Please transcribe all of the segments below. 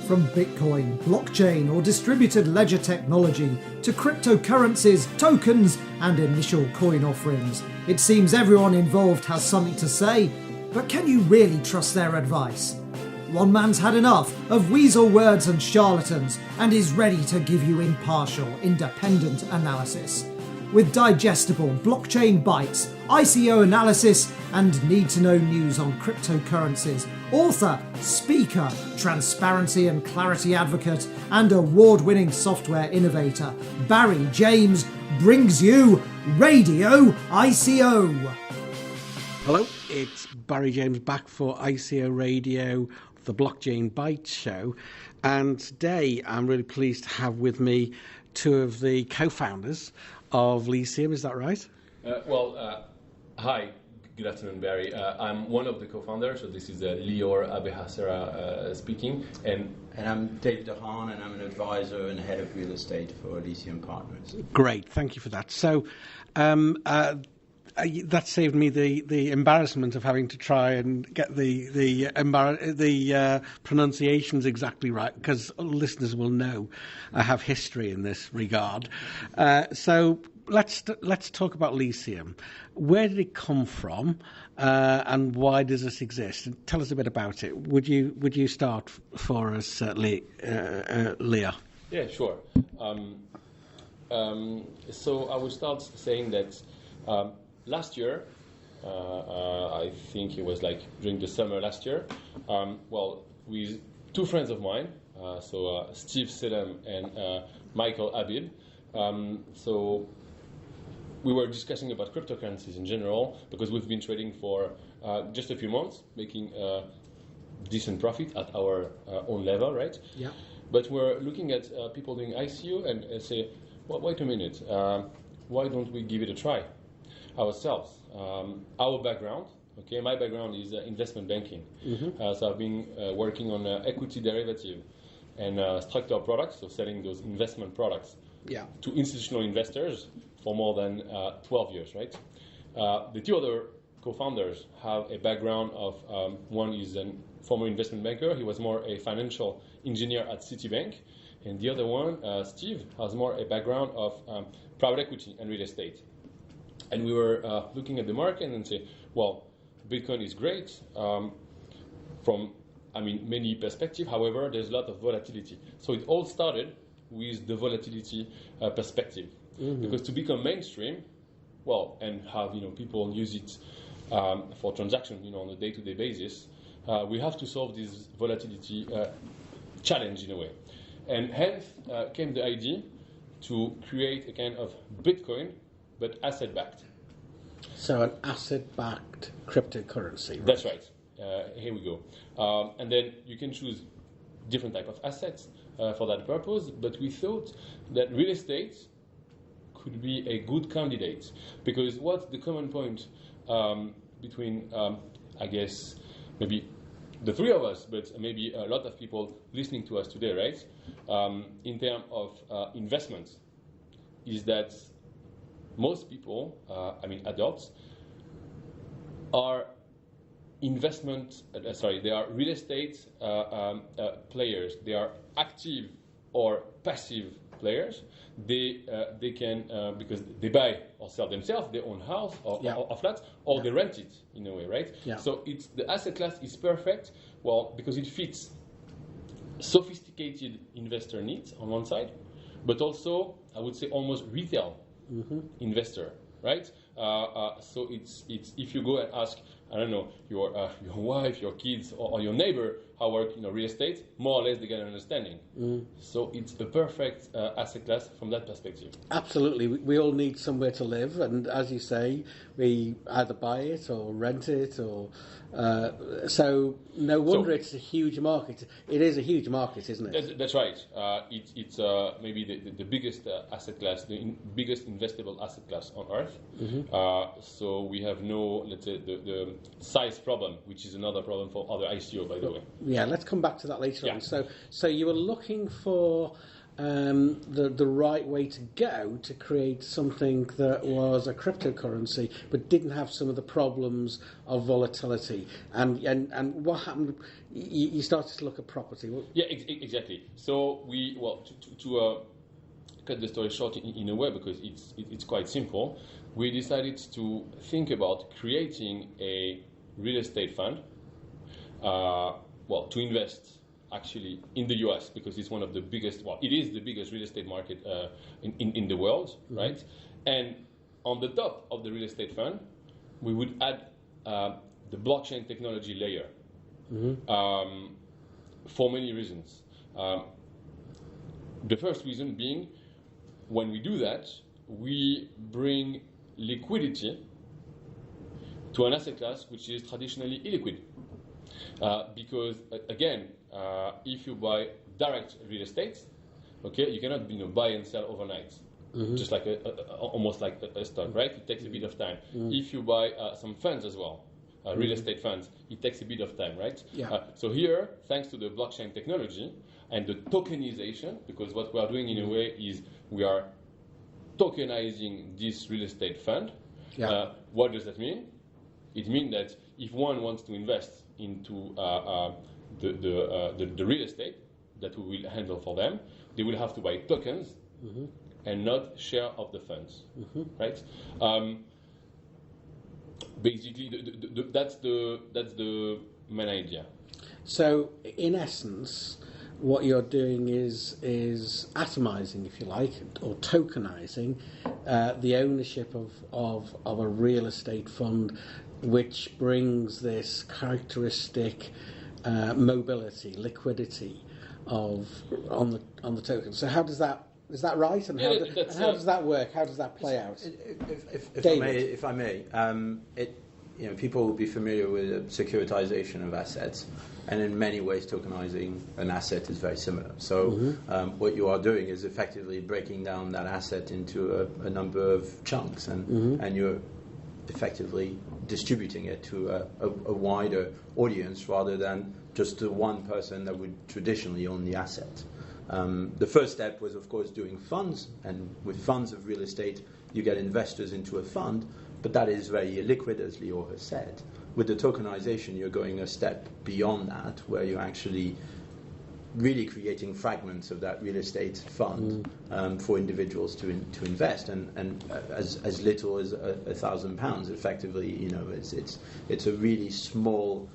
From Bitcoin, blockchain or distributed ledger technology to cryptocurrencies, tokens and initial coin offerings, it seems everyone involved has something to say, but can you really trust their advice? One man's had enough of weasel words and charlatans and is ready to give you impartial, independent analysis. With digestible blockchain bites, ICO analysis and need-to-know news on cryptocurrencies, author, speaker, transparency and clarity advocate and award-winning software innovator Barry James brings you Radio ICO. Hello, it's Barry James back for ICO Radio, the Blockchain Bites show, and today I'm really pleased to have with me two of the co-founders of Lyceum. Is that right? Hi, good afternoon, Barry. I'm one of the co-founders, so this is Lior Abehassera speaking. And I'm Dave Dahan, and I'm an advisor and head of real estate for Lyceum Partners. Great, thank you for that. So that saved me the embarrassment of having to try and get the pronunciations exactly right, because listeners will know I have history in this regard. So let's talk about Lyceum. Where did it come from, and why does this exist? Tell us a bit about it. Would you start for us, Leah? Yeah, sure. So I will start saying that last year, I think it was like during the summer last year, with two friends of mine, Steve Sedem and Michael Abib. So we were discussing about cryptocurrencies in general because we've been trading for just a few months, making decent profit at our own level, right? Yeah. But we're looking at people doing ICO and say, well, wait a minute, why don't we give it a try ourselves? Our background, my background is investment banking. Mm-hmm. So I've been working on equity derivative and structured products, so selling those investment products to institutional investors for more than 12 years, right? The two other co-founders have a background of, one is a former investment banker. He was more a financial engineer at Citibank. And the other one, Steve, has more a background of private equity and real estate. And we were looking at the market and say, well, Bitcoin is great from many perspectives. However, there's a lot of volatility. So it all started with the volatility perspective. Mm-hmm. Because to become mainstream, and have people use it for transaction, on a day-to-day basis, we have to solve this volatility challenge in a way. And hence came the idea to create a kind of Bitcoin, but asset-backed. So an asset-backed cryptocurrency. Right? That's right. Here we go. And then you can choose different type of assets for that purpose. But we thought that real estate could be a good candidate, because what's the common point between, I guess, maybe the three of us, but maybe a lot of people listening to us today, right? In terms of investments, is that most people, adults, are they are real estate players. They are active or passive players. They can, because they buy or sell themselves their own house or flats, or they rent it in a way, right? Yeah. So the asset class is perfect, because it fits sophisticated investor needs on one side, but also, I would say, almost retail investor, right? So it's if you go and ask, I don't know, your wife, your kids, or your neighbor how work real estate, more or less they get an understanding. So it's a perfect asset class from that perspective. Absolutely, we all need somewhere to live, and as you say, we either buy it or rent it, or so no wonder it's a huge market. It is a huge market, isn't it? That's right. It's maybe the biggest asset class, the biggest investable asset class on earth. Mm-hmm. So we have no, let's say, the size problem, which is another problem for other ICO, by the way. Yeah, let's come back to that later on. So you were looking for the right way to go to create something that was a cryptocurrency but didn't have some of the problems of volatility? And what happened? You started to look at property. Yeah, exactly. So to cut the story short in a way, because it's quite simple, we decided to think about creating a real estate fund, to invest actually in the US, because it's one of the biggest, it is the biggest real estate market in the world, mm-hmm. right? And on the top of the real estate fund, we would add the blockchain technology layer, mm-hmm. For many reasons. The first reason being, when we do that, we bring liquidity to an asset class which is traditionally illiquid. Because again, if you buy direct real estate, okay, you cannot buy and sell overnight, mm-hmm. just like almost like a stock, right? It takes a bit of time. Mm-hmm. If you buy some funds as well, real mm-hmm. estate funds, it takes a bit of time, right? Yeah. So here, thanks to the blockchain technology and the tokenization, because what we are doing in a way is we are tokenizing this real estate fund. Yeah. What does that mean? It means that if one wants to invest into the real estate that we will handle for them, they will have to buy tokens, mm-hmm. and not share of the funds, mm-hmm. right? Basically, that's the main idea. So, in essence, what you're doing is atomizing, if you like, or tokenizing the ownership of a real estate fund, which brings this characteristic mobility, liquidity on the token. So how does that, is that right? And how does that work? How does that play out? If I may, people will be familiar with securitization of assets, and in many ways tokenizing an asset is very similar. So mm-hmm. What you are doing is effectively breaking down that asset into a number of chunks, and mm-hmm. and you're effectively distributing it to a wider audience rather than just the one person that would traditionally own the asset. The first step was, of course, doing funds, and with funds of real estate, you get investors into a fund, but that is very illiquid, as Lior has said. With the tokenization, you're going a step beyond that, where you're actually really creating fragments of that real estate fund for individuals to invest, and as little as £1,000, effectively, it's a really small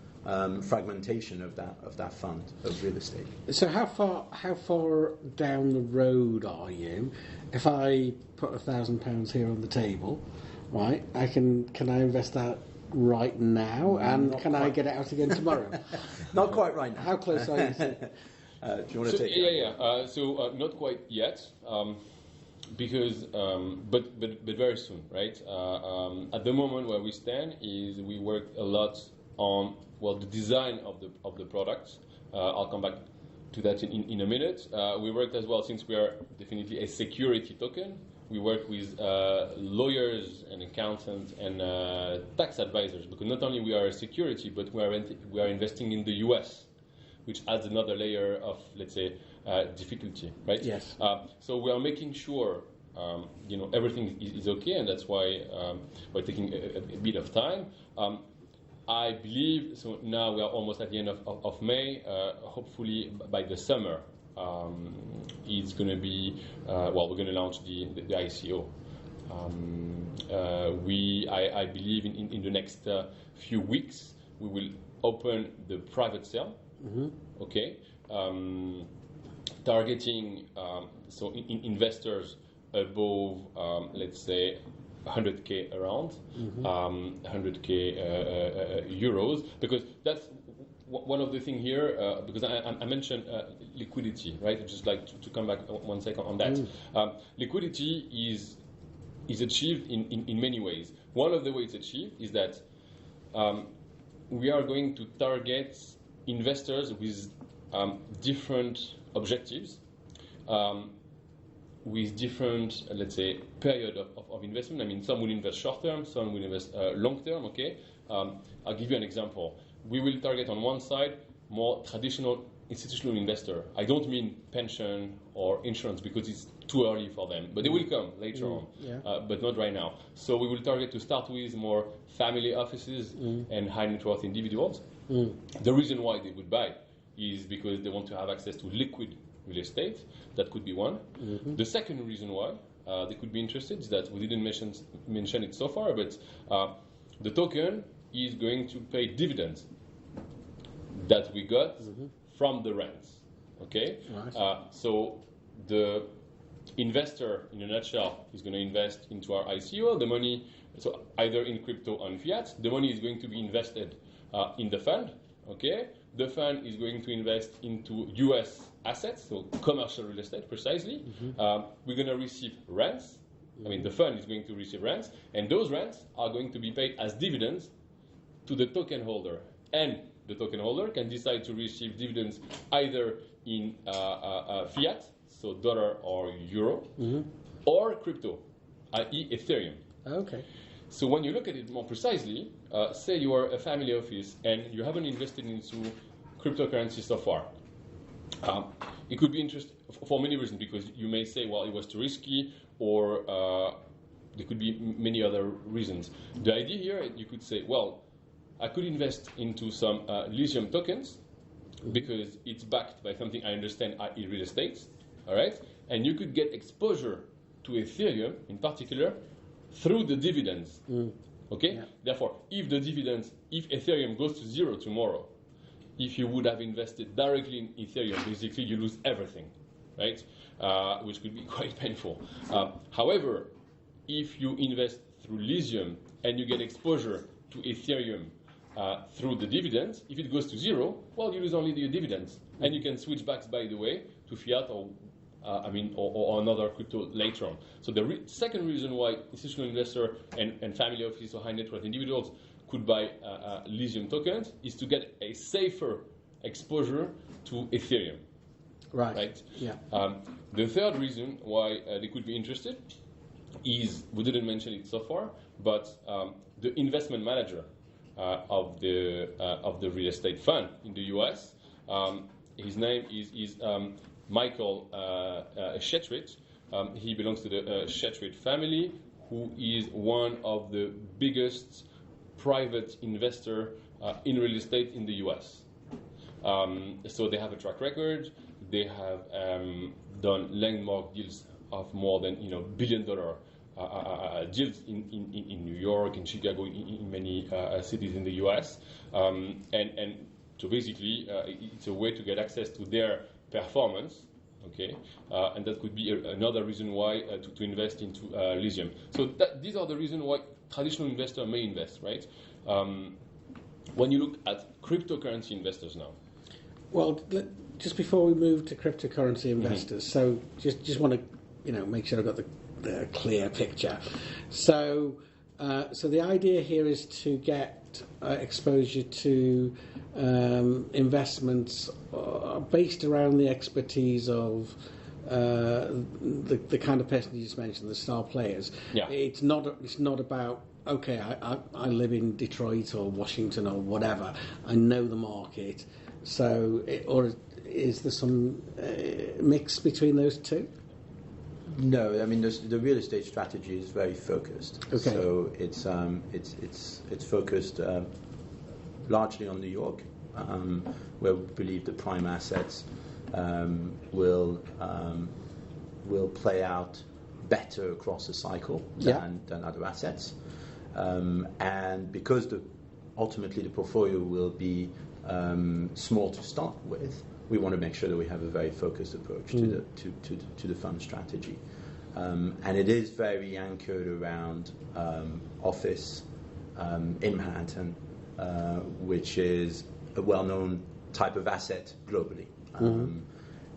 fragmentation of that fund of real estate. So how far down the road are you? If I put £1,000 here on the table, right? Can I invest that right now, and can I get it out again tomorrow? Not quite right now. How close are you? Do you want to take it? Yeah. So not quite yet, because but very soon, right? At the moment where we stand is we work a lot on the design of the products. I'll come back to that in a minute. We worked as well, since we are definitely a security token. We work with lawyers and accountants and tax advisors, because not only we are a security, but we are investing in the US, which adds another layer of, let's say, difficulty, right? Yes. So we are making sure everything is okay, and that's why we're taking a bit of time. I believe, so now we are almost at the end of May, hopefully by the summer, it's going to be, we're going to launch the ICO. I believe in the next few weeks, we will open the private sale, mm-hmm. okay, targeting investors above, let's say, 100k around, mm-hmm. 100k euros, because that's one of the things here, because I mentioned liquidity, right? I'd just like to come back 1 second on that. Liquidity is achieved in many ways. One of the ways it's achieved is that we are going to target investors with different objectives, with different, let's say, period of investment. I mean, some will invest short term, some will invest long term, okay? I'll give you an example. We will target on one side more traditional institutional investor. I don't mean pension or insurance because it's too early for them, but they will come later on, but not right now. So we will target to start with more family offices and high net worth individuals. The reason why they would buy is because they want to have access to liquid real estate. That could be one. The second reason why they could be interested is that we didn't mention it so far, but the token is going to pay dividends that we got from the rents. Okay? Right. So the investor, in a nutshell, is going to invest into our ICO. The money, so either in crypto or in fiat, the money is going to be invested in the fund. Okay? The fund is going to invest into US assets, so commercial real estate precisely. We're going to receive rents. I mean, the fund is going to receive rents, and those rents are going to be paid as dividends to the token holder. And the token holder can decide to receive dividends either in fiat, so dollar or euro, or crypto, i.e. Ethereum. Okay. So when you look at it more precisely, say you are a family office and you haven't invested into cryptocurrency so far. It could be interesting for many reasons, because you may say, well, it was too risky, or there could be many other reasons. The idea here, you could say, well, I could invest into some lithium tokens because it's backed by something I understand, i.e. real estate, all right? And you could get exposure to Ethereum in particular through the dividends, okay? Yeah. Therefore, if Ethereum goes to zero tomorrow, if you would have invested directly in Ethereum, basically you lose everything, right? Which could be quite painful. However, if you invest through lithium and you get exposure to Ethereum through the dividends, if it goes to zero, well, you lose only the dividends, and you can switch back, by the way, to fiat or another crypto later on. So the second reason why institutional investor and family office or high net worth individuals could buy lithium tokens is to get a safer exposure to Ethereum. Right. Yeah. The third reason why they could be interested is, we didn't mention it so far, but the investment manager of the real estate fund in the US, his name is Michael Shetrit. He belongs to the Shetrit family, who is one of the biggest private investor in real estate in the US. So they have a track record. They have done landmark deals of more than $1 billion deals in New York, in Chicago, in many cities in the US. And so basically, it's a way to get access to their performance. Okay, and that could be another reason why to invest into lithium. So these are the reasons why traditional investor may invest, right? When you look at cryptocurrency investors now. Well, just before we move to cryptocurrency investors, so just want to make sure I've got the clear picture. So the idea here is to get exposure to investments based around the expertise of the kind of person you just mentioned, the star players. Yeah. It's not about, okay, I live in Detroit or Washington or whatever. I know the market. So, or is there some mix between those two? No, I mean the real estate strategy is very focused. Okay. So it's focused largely on New York, where we believe the prime assets will play out better across the cycle than other assets, and because ultimately the portfolio will be small to start with, we want to make sure that we have a very focused approach to the fund strategy, and it is very anchored around office in Manhattan, which is a well-known type of asset globally.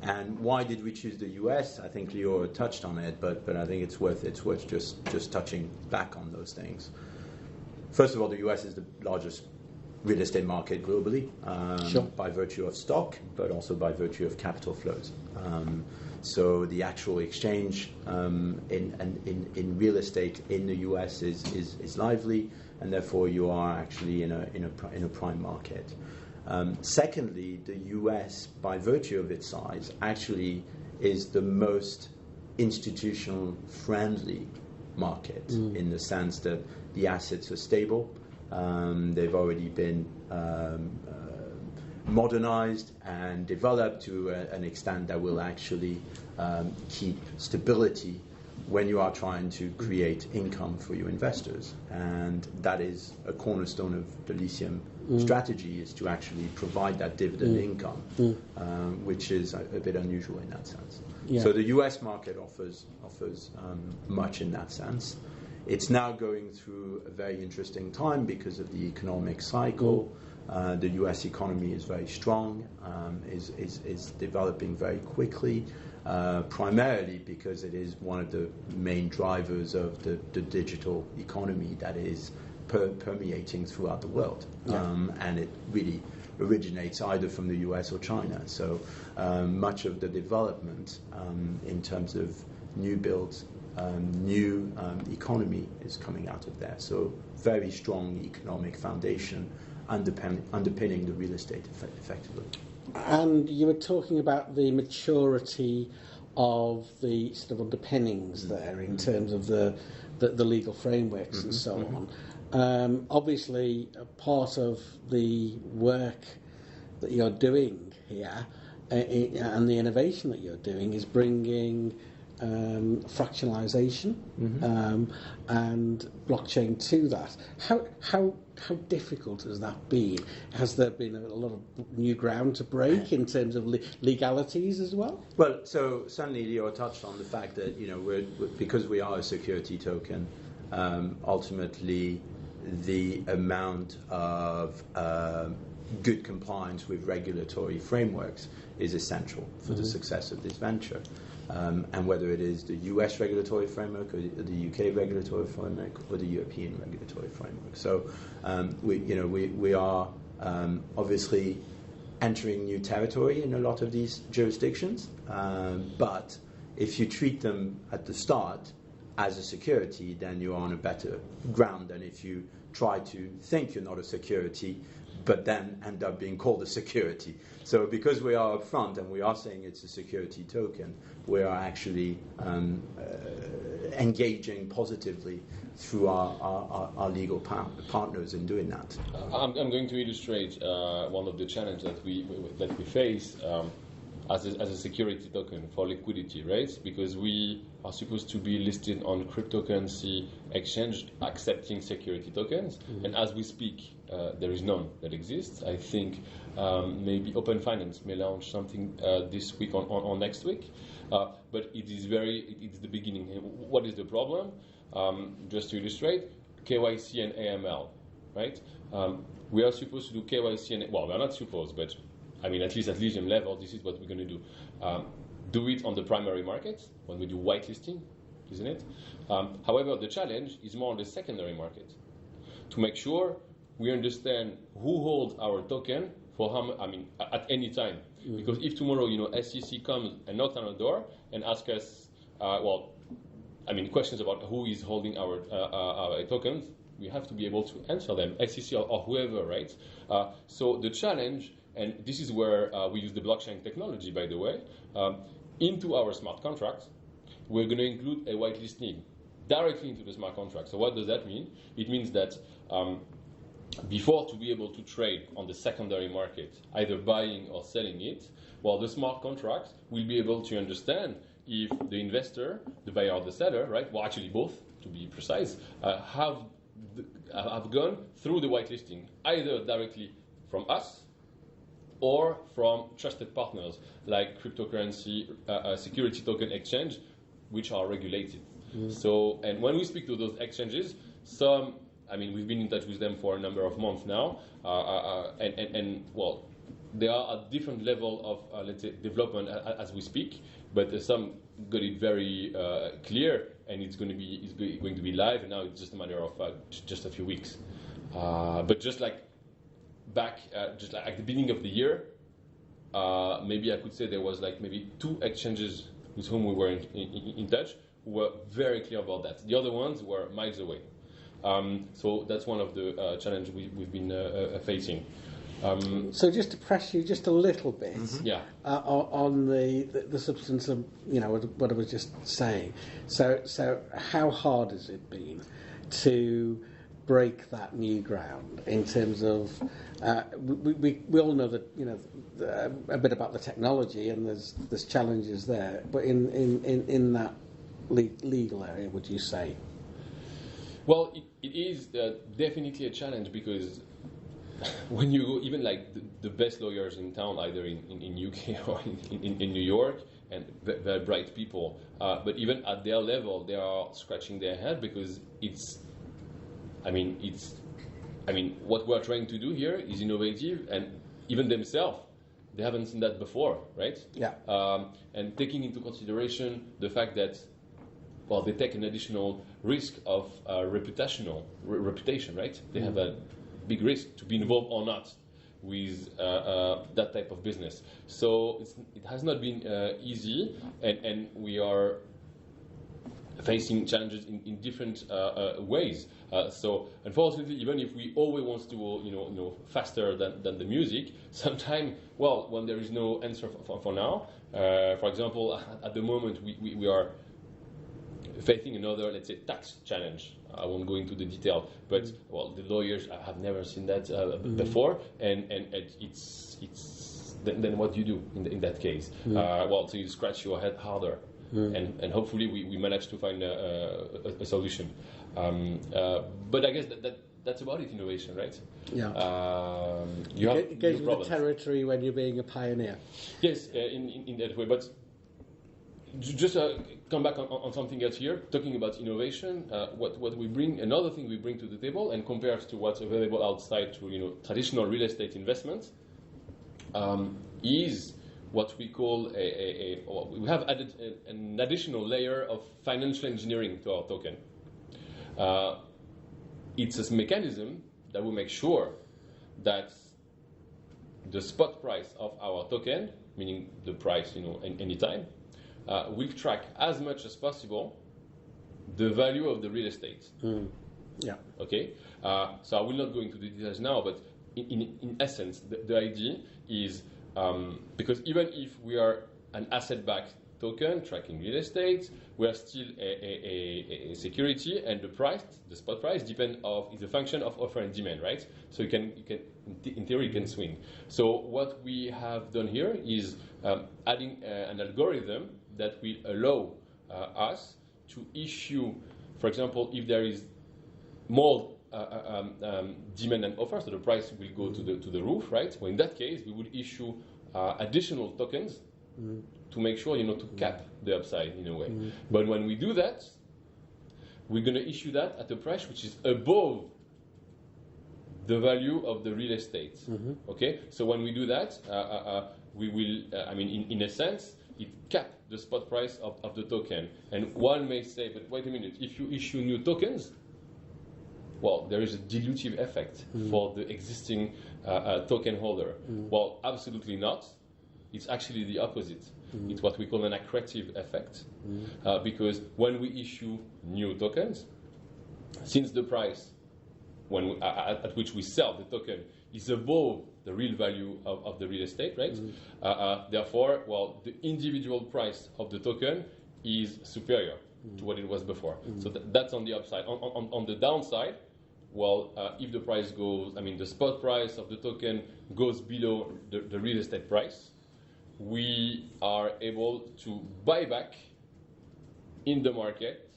And why did we choose the US? I think Lior touched on it, but I think it's worth just touching back on those things. First of all, the US is the largest real estate market globally, by virtue of stock, but also by virtue of capital flows. So the actual exchange in real estate in the US is lively, and therefore you are actually in a prime market. Secondly, the US, by virtue of its size, actually is the most institutional friendly market in the sense that the assets are stable. They've already been modernized and developed to an extent that will actually keep stability when you are trying to create income for your investors. And that is a cornerstone of the lithium strategy, is to actually provide that dividend income, which is a bit unusual in that sense. Yeah. So the US market offers much in that sense. It's now going through a very interesting time because of the economic cycle. The US economy is very strong, is developing very quickly, primarily because it is one of the main drivers of the digital economy that is permeating throughout the world. And it really originates either from the US or China. So much of the development in terms of new builds, new economy is coming out of there. So very strong economic foundation underpinning the real estate effectively. And you were talking about the maturity of the sort of underpinnings there in terms of the legal frameworks and so on. Obviously, a part of the work that you're doing here and the innovation that you're doing is bringing fractionalization and blockchain to that. How difficult has that been? Has there been a lot of new ground to break in terms of legalities as well? Well, so certainly Lior touched on the fact that because we are a security token, ultimately the amount of good compliance with regulatory frameworks is essential for the success of this venture. And whether it is the US regulatory framework or the UK regulatory framework or the European regulatory framework. So we are obviously entering new territory in a lot of these jurisdictions, but if you treat them at the start as a security, then you're on a better ground than if you try to think you're not a security but then end up being called a security. So because we are upfront and we are saying it's a security token, we are actually engaging positively through our legal partners in doing that. I'm going to illustrate one of the challenges that we face as a security token for liquidity, right? Because we are supposed to be listed on cryptocurrency exchange accepting security tokens, and as we speak, there is none that exists. I think maybe Open Finance may launch something this week or next week, but it's the beginning. What is the problem? Just to illustrate, KYC and AML, right? We are supposed to do KYC and we're not supposed, but I mean, at least at Lithium level, this is what we're going to do. Do it on the primary market when we do whitelisting, isn't it? However, the challenge is more on the secondary market to make sure we understand who holds our token for how much, at any time. Because if tomorrow, SEC comes and knocks on our door and asks us, questions about who is holding our tokens, we have to be able to answer them, SEC or whoever, right? So the challenge, and this is where we use the blockchain technology, by the way, into our smart contracts, we're going to include a whitelisting directly into the smart contract. So what does that mean? It means that before to be able to trade on the secondary market, either buying or selling it, the smart contracts will be able to understand if the investor, the buyer or the seller, right? Well, actually both, to be precise, have gone through the whitelisting, either directly from us or from trusted partners like cryptocurrency security token exchange, which are regulated. So, and when we speak to those exchanges, we've been in touch with them for a number of months now, they are at different level of let's say development as we speak, but some got it very clear, and it's going to be live, and now it's just a matter of just a few weeks. But just like back, just like at the beginning of the year, maybe I could say there was like maybe 2 exchanges with whom we were in touch who were very clear about that. The other ones were miles away. So that's one of the challenges we've been facing. So just to press you just a little bit Yeah. On the substance of what I was just saying. So how hard has it been to break that new ground in terms of we all know that a bit about the technology and there's challenges there, but in that legal area, would you say? Well, it is definitely a challenge because when you go, even like the best lawyers in town, either in UK or in New York, and very bright people, but even at their level, they are scratching their head because what we're trying to do here is innovative, and even themselves, they haven't seen that before, right? Yeah. And taking into consideration the fact that, well, they take an additional risk of reputation, right? They have a big risk to be involved or not with that type of business. So it has not been easy, and we are facing challenges in different ways. So unfortunately, even if we always want to go faster than the music, sometimes, well, when there is no answer for now, for example, at the moment we are facing another, let's say, tax challenge. I won't go into the detail, but well, the lawyers have never seen that before, and it's then what do you do in that case? Well, so you scratch your head harder, and hopefully we manage to find a solution. But I guess that's about it, innovation, right? Yeah. You have it goes new with the territory when you're being a pioneer. Yes, in that way, but. Just come back on something else here, talking about innovation. What we bring, another thing we bring to the table, and compared to what's available outside to traditional real estate investments, is what we call we have added an additional layer of financial engineering to our token. It's a mechanism that will make sure that the spot price of our token, meaning the price, any time, will track as much as possible the value of the real estate. Yeah. Okay. So I will not go into the details now, but in essence, the idea is because even if we are an asset-backed token tracking real estate, we are still a security, and the spot price, is a function of offer and demand, right? So you can in theory you can swing. So what we have done here is adding an algorithm that will allow us to issue, for example, if there is more demand and offer, so the price will go to the roof, right? Well, in that case, we would issue additional tokens to make sure, to cap the upside in a way. But when we do that, we're going to issue that at a price which is above the value of the real estate. Okay, so when we do that, we will, in a sense, it caps the spot price of the token. And one may say, but wait a minute, if you issue new tokens, well, there is a dilutive effect for the existing token holder. Well, absolutely not. It's actually the opposite. It's what we call an accretive effect. Because when we issue new tokens, since the price at which we sell the token is above the real value of the real estate, right? Therefore, well, the individual price of the token is superior to what it was before. So that's on the upside. On the downside, well, if the price goes, the spot price of the token goes below the real estate price, we are able to buy back in the market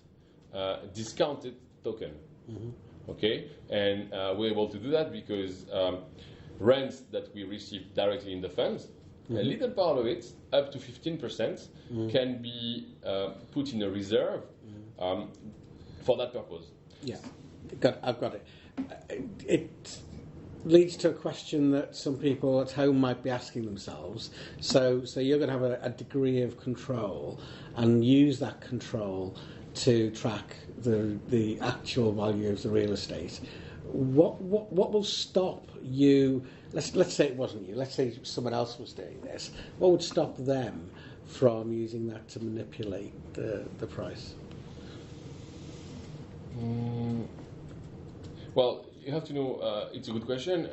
discounted token. Okay, and we're able to do that because rents that we receive directly in the funds, a little part of it, up to 15%, can be put in a reserve for that purpose. Yeah, I've got it. It leads to a question that some people at home might be asking themselves. So you're going to have a degree of control and use that control to track the actual value of the real estate. What will stop you? Let's say it wasn't you. Let's say someone else was doing this. What would stop them from using that to manipulate the price? Well, you have to know. It's a good question.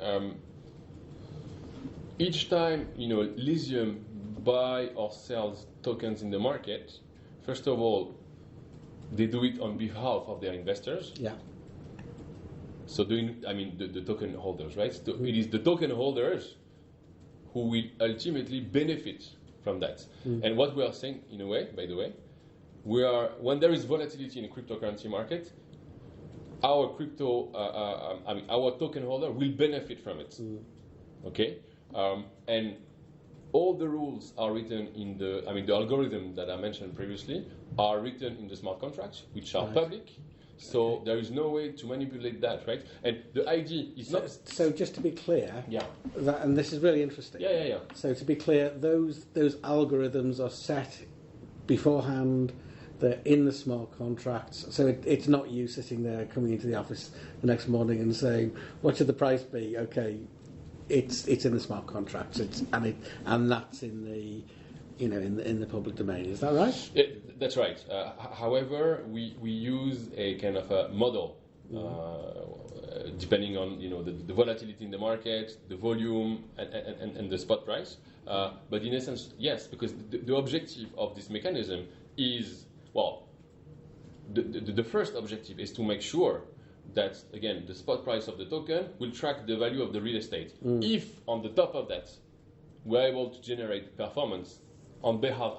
each time Lithium buy or sells tokens in the market, first of all, they do it on behalf of their investors. Yeah. So the token holders, right? So it is the token holders who will ultimately benefit from that. And what we are saying, in a way, by the way, when there is volatility in the cryptocurrency market, our our token holder will benefit from it. Okay, and all the rules are written in the algorithm that I mentioned previously are written in the smart contracts, which are public. So there is no way to manipulate that, right? And the idea is not. So just to be clear, and this is really interesting. Yeah. So to be clear, those algorithms are set beforehand. They're in the smart contracts, so it's not you sitting there coming into the office the next morning and saying, "What should the price be?" Okay, it's in the smart contracts, and that's in the in the public domain. Is that right? That's right. However, we use a kind of a model depending on the volatility in the market, the volume, and the spot price. But in essence, yes, because the objective of this mechanism is the first objective is to make sure that, again, the spot price of the token will track the value of the real estate. If, on the top of that, we're able to generate performance on behalf,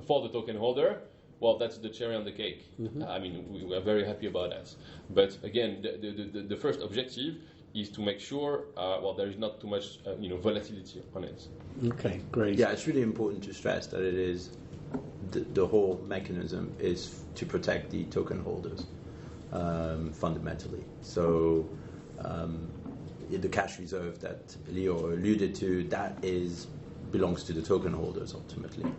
for the token holder, well, that's the cherry on the cake. We are very happy about that. But again, the first objective is to make sure, there is not too much, volatility on it. Okay, great. Yeah, it's really important to stress that it is the whole mechanism is to protect the token holders, fundamentally. So the cash reserve that Lior alluded to, that belongs to the token holders ultimately.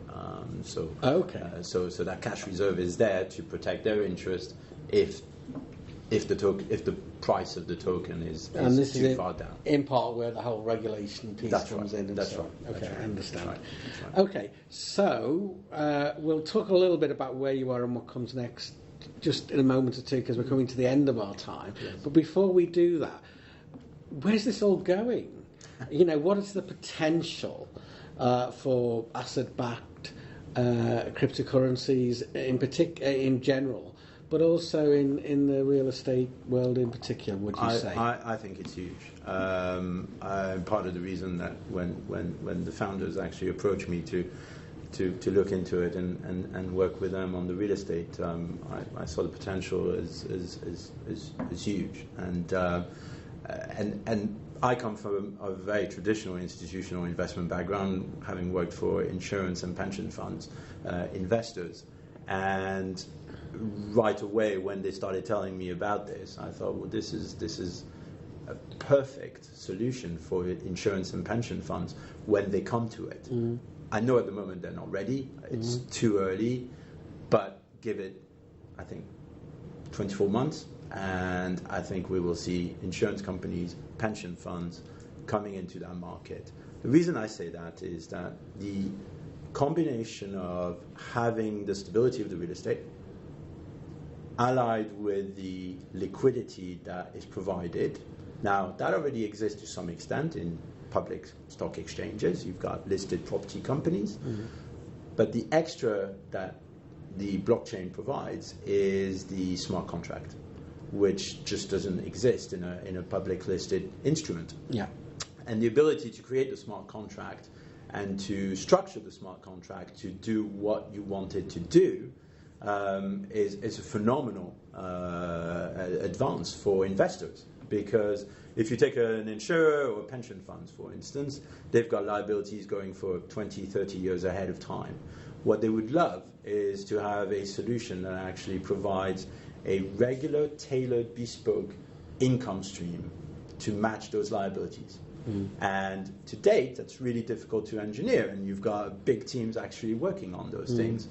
So that cash reserve is there to protect their interest if the price of the token is too far down. In part where the whole regulation piece comes in. That's right. Okay, I understand. That's right. Okay, so we'll talk a little bit about where you are and what comes next just in a moment or two, because we're coming to the end of our time. Yes. But before we do that, where's this all going? What is the potential for asset-backed cryptocurrencies in general, but also in the real estate world in particular, would you say? I think it's huge. Part of the reason that when the founders actually approached me to look into it and work with them on the real estate, I saw the potential as huge. And I come from a very traditional institutional investment background, having worked for insurance and pension funds investors. And right away, when they started telling me about this, I thought, well, this is a perfect solution for insurance and pension funds when they come to it. I know at the moment they're not ready. It's too early, but give it, I think, 24 months. And I think we will see insurance companies, pension funds coming into that market. The reason I say that is that the combination of having the stability of the real estate allied with the liquidity that is provided. Now, that already exists to some extent in public stock exchanges. You've got listed property companies. But the extra that the blockchain provides is the smart contract, which just doesn't exist in a public listed instrument. Yeah. And the ability to create the smart contract and to structure the smart contract to do what you want it to do is a phenomenal advance for investors. Because if you take an insurer or pension funds, for instance, they've got liabilities going for 20, 30 years ahead of time. What they would love is to have a solution that actually provides a regular, tailored, bespoke income stream to match those liabilities. And to date, that's really difficult to engineer, and you've got big teams actually working on those things.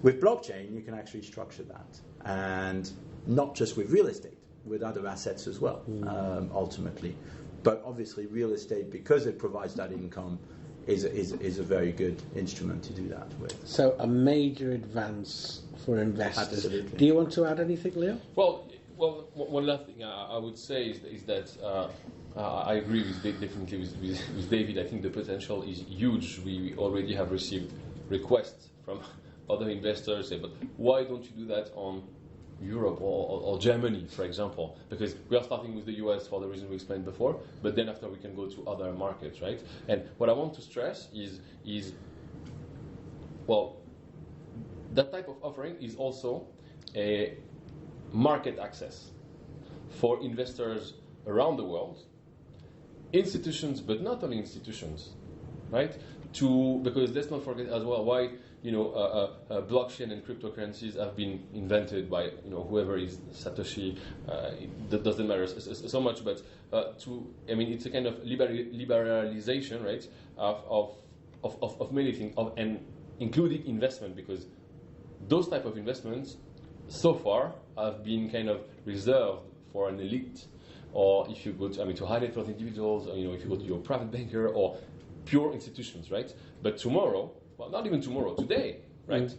With blockchain, you can actually structure that, and not just with real estate, with other assets as well, ultimately. But obviously, real estate, because it provides that income, is a very good instrument to do that with. So a major advance for investors. Absolutely. Do you want to add anything, Leo? Well, one last thing I would say is that I agree definitely with David. I think the potential is huge. We already have received requests from other investors say, but why don't you do that on Europe or Germany, for example? Because we are starting with the US for the reason we explained before, but then after we can go to other markets, right? And what I want to stress is well, that type of offering is also a market access for investors around the world, institutions, but not only institutions, right? Because let's not forget as well why blockchain and cryptocurrencies have been invented by whoever is Satoshi. That doesn't matter so much, but it's a kind of liberalization, right, of many things, and including investment, because those type of investments so far have been kind of reserved for an elite, or if you go to high net worth individuals, or if you go to your private banker or pure institutions, right? But tomorrow, well, not even tomorrow, today, right?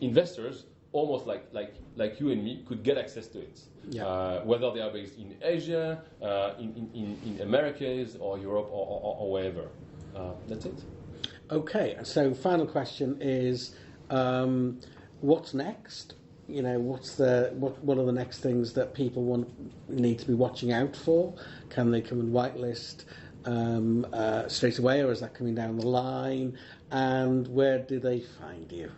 Investors, almost like you and me, could get access to it. Yeah. Whether they are based in Asia, in Americas, or Europe, or wherever. That's it. Okay, so final question is, what's next? What are the next things that people need to be watching out for? Can they come and whitelist straight away, or is that coming down the line? And where do they find you?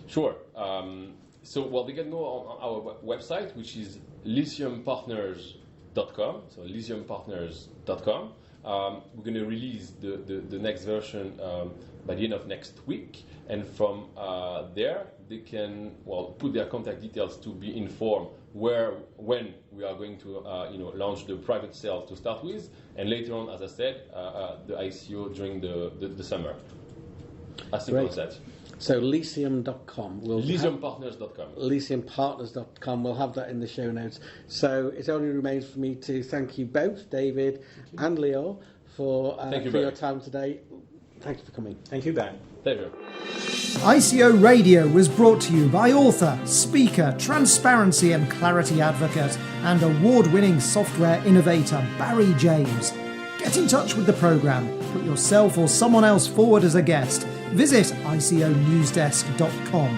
Sure. They can go on our website, which is lithiumpartners.com. So lithiumpartners.com. We're going to release the next version by the end of next week, and from there they can put their contact details to be informed when we are going to launch the private sale to start with, and later on, as I said, the ICO during the summer. As simple as that. So lithium.com. Lithiumpartners.com. Lithiumpartners.com. We'll have that in the show notes. So it only remains for me to thank you both, David and Lior, for your time today. Thank you for coming. Thank you, Ben. Pleasure. ICO Radio was brought to you by author, speaker, transparency and clarity advocate, and award-winning software innovator Barry James. Get in touch with the programme. Put yourself or someone else forward as a guest. Visit iconewsdesk.com.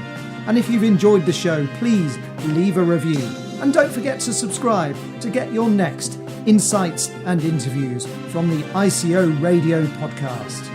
And if you've enjoyed the show, please leave a review. And don't forget to subscribe to get your next insights and interviews from the ICO Radio podcast.